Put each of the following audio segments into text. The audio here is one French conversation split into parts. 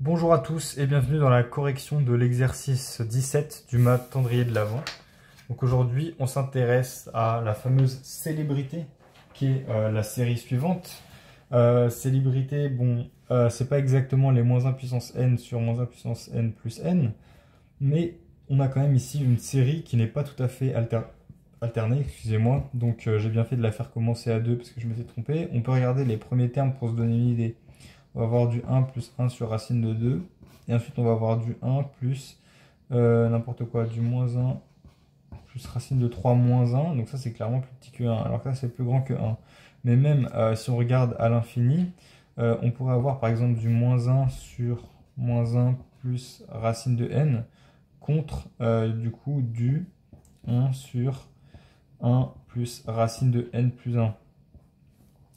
Bonjour à tous et bienvenue dans la correction de l'exercice 17 du maths Tendrier de l'Avent. Donc aujourd'hui, on s'intéresse à la fameuse célébrité qui est la série suivante. Célébrité, bon, c'est pas exactement les moins 1 puissance n sur moins 1 puissance n plus n, mais on a quand même ici une série qui n'est pas tout à fait alternée, excusez-moi. Donc j'ai bien fait de la faire commencer à 2 parce que je m'étais trompé. On peut regarder les premiers termes pour se donner une idée. On va avoir du 1 plus 1 sur racine de 2. Et ensuite, on va avoir du 1 plus n'importe quoi, du moins 1 plus racine de 3 moins 1. Donc ça, c'est clairement plus petit que 1. Alors que là, c'est plus grand que 1. Mais même si on regarde à l'infini, on pourrait avoir par exemple du moins 1 sur moins 1 plus racine de n contre du coup du 1 sur 1 plus racine de n plus 1.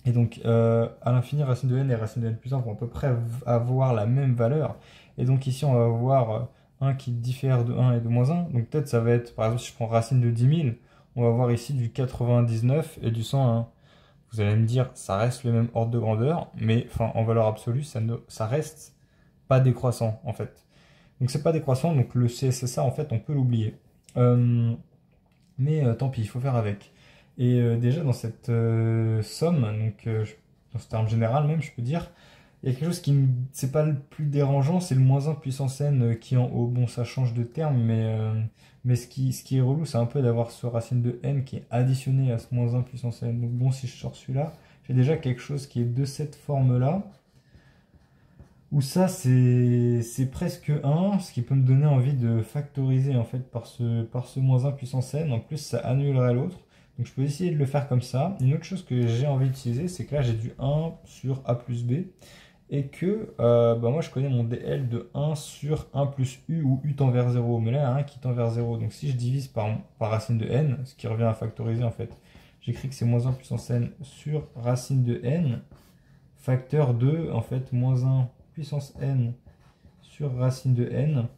Et donc, à l'infini, racine de n et racine de n plus 1 vont à peu près avoir la même valeur. Et donc ici, on va avoir 1 qui diffère de 1 et de moins 1. Donc peut-être ça va être, par exemple, si je prends racine de 10 000, on va avoir ici du 99 et du 101. Vous allez me dire, ça reste le même ordre de grandeur, mais enfin, en valeur absolue, ça reste pas décroissant, en fait. Donc c'est pas décroissant, donc le CSSA, en fait, on peut l'oublier. Mais tant pis, il faut faire avec. Et déjà dans cette somme, donc dans ce terme général même, je peux dire, il y a quelque chose qui c'est pas le plus dérangeant, c'est le moins 1 puissance n qui est en haut. Bon, ça change de terme, mais ce qui est relou, c'est un peu d'avoir ce racine de n qui est additionné à ce moins 1 puissance n. Donc bon, si je sors celui-là, j'ai déjà quelque chose qui est de cette forme-là, où ça c'est presque 1, ce qui peut me donner envie de factoriser en fait par ce moins 1 puissance n. En plus, ça annulerait l'autre. Donc je peux essayer de le faire comme ça. Une autre chose que j'ai envie d'utiliser, c'est que là j'ai du 1 sur a plus b. Et que moi je connais mon DL de 1 sur 1 plus u où u tend vers 0. Mais là il y a un qui tend vers 0. Donc si je divise par racine de n, ce qui revient à factoriser en fait, j'écris que c'est moins 1 puissance n sur racine de n, facteur de en fait moins 1 puissance n sur racine de n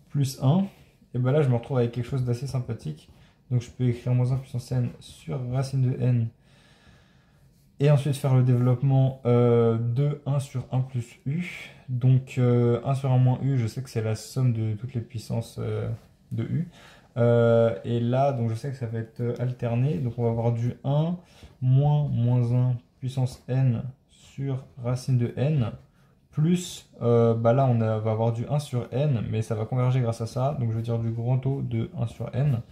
plus 1. Et ben là je me retrouve avec quelque chose d'assez sympathique. Donc je peux écrire moins 1 puissance n sur racine de n et ensuite faire le développement de 1 sur 1 plus u. Donc 1 sur 1 moins u, je sais que c'est la somme de toutes les puissances de u. Et là, donc je sais que ça va être alterné. Donc on va avoir du 1 moins 1 puissance n sur racine de n. Plus, là on va avoir du 1 sur n, mais ça va converger grâce à ça. Donc je vais dire du grand O de 1 sur n.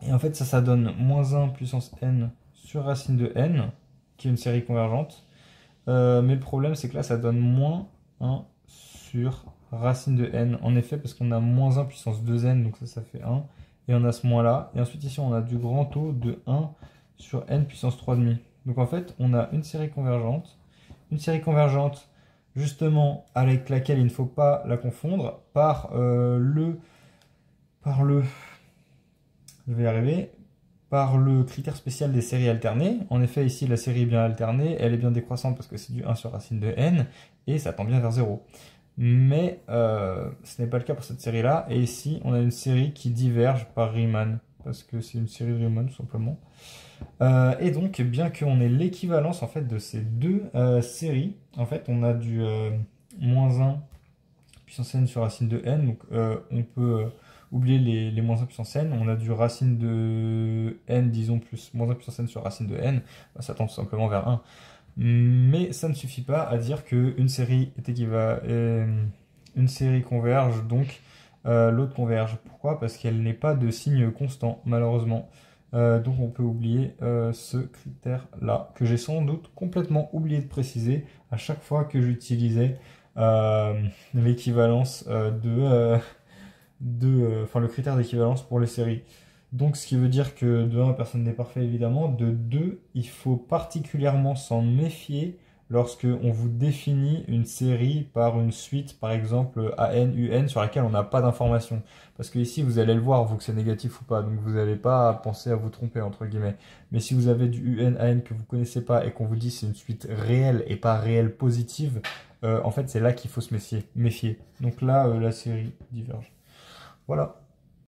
Et en fait ça donne moins 1 puissance n sur racine de n, qui est une série convergente. Mais le problème, c'est que là, ça donne moins 1 sur racine de n. En effet, parce qu'on a moins 1 puissance 2n, donc ça fait 1. Et on a ce moins-là. Et ensuite, ici, on a du grand O de 1 sur n puissance 3,5. Donc en fait, on a une série convergente. Une série convergente, justement, avec laquelle il ne faut pas la confondre, par le... Je vais y arriver. Par le critère spécial des séries alternées. En effet, ici, la série est bien alternée, elle est bien décroissante parce que c'est du 1 sur racine de n, et ça tend bien vers 0. Mais ce n'est pas le cas pour cette série-là, et ici, on a une série qui diverge par Riemann, parce que c'est une série de Riemann, tout simplement. Et donc, bien qu'on ait l'équivalence, en fait, de ces deux séries, en fait, on a du moins 1 puissance n sur racine de n, donc on peut... oublier les moins 1 puissance n, on a du racine de n, disons, plus moins 1 puissance n sur racine de n, ça tend tout simplement vers 1. Mais ça ne suffit pas à dire qu'une série une série converge, donc l'autre converge. Pourquoi? Parce qu'elle n'est pas de signe constant, malheureusement. Donc on peut oublier ce critère-là, que j'ai sans doute complètement oublié de préciser à chaque fois que j'utilisais l'équivalence le critère d'équivalence pour les séries. Donc ce qui veut dire que de 1, personne n'est parfait évidemment. De 2, il faut particulièrement s'en méfier lorsque on vous définit une série par une suite, par exemple AN, UN, sur laquelle on n'a pas d'informations. Parce que ici, vous allez le voir, vous, que c'est négatif ou pas. Donc vous n'allez pas penser à vous tromper, entre guillemets. Mais si vous avez du UN, AN que vous ne connaissez pas et qu'on vous dit c'est une suite réelle et pas réelle positive, en fait, c'est là qu'il faut se méfier. Donc là, la série diverge. Voilà.